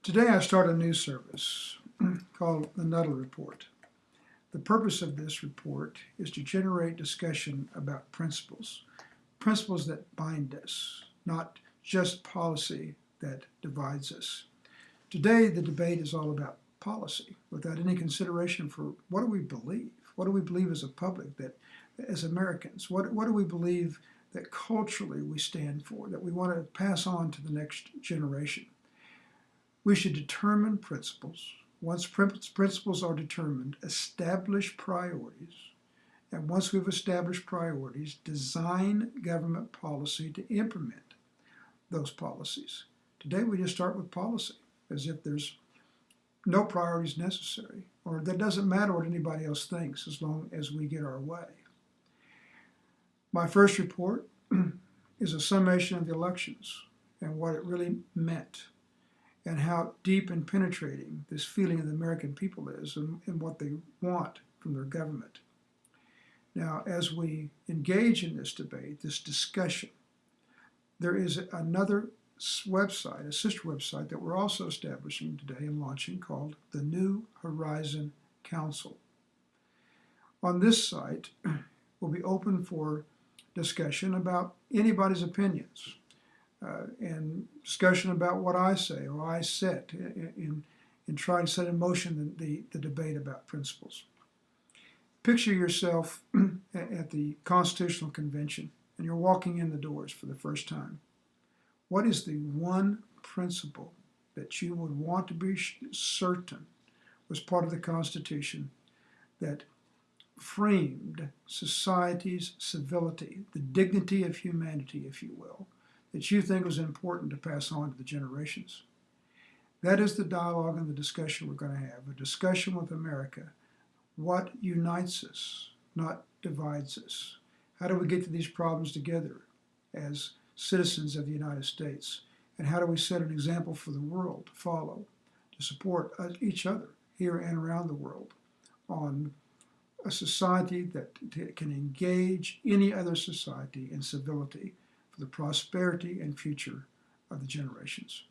Today I start a new service called the Nuttle Report. The purpose of this report is to generate discussion about principles that bind us, not just policy that divides us. Today the debate is all about policy without any consideration for what do we believe? What do we believe as a public, that as Americans? What do we believe that culturally we stand for, that we want to pass on to the next generation? We should determine principles. Once principles are determined, establish priorities. And once we've established priorities, design government policy to implement those policies. Today we just start with policy, as if there's no priorities necessary, or that doesn't matter what anybody else thinks as long as we get our way. My first report is a summation of the elections and what it really meant, and how deep and penetrating this feeling of the American people is and what they want from their government. Now, as we engage in this debate, this discussion, there is another website, a sister website, that we're also establishing today and launching called the New Horizon Council. On this site, will be open for discussion about anybody's opinions. And discussion about what I say or I said in trying to set in motion the debate about principles. Picture yourself at the Constitutional Convention and you're walking in the doors for the first time. What is the one principle that you would want to be certain was part of the Constitution that framed society's civility, the dignity of humanity, if you will, that you think was important to pass on to the generations? That is the dialogue and the discussion we're going to have, a discussion with America. What unites us, not divides us? How do we get to these problems together as citizens of the United States? And how do we set an example for the world to follow, to support each other here and around the world on a society that can engage any other society in civility for the prosperity and future of the generations?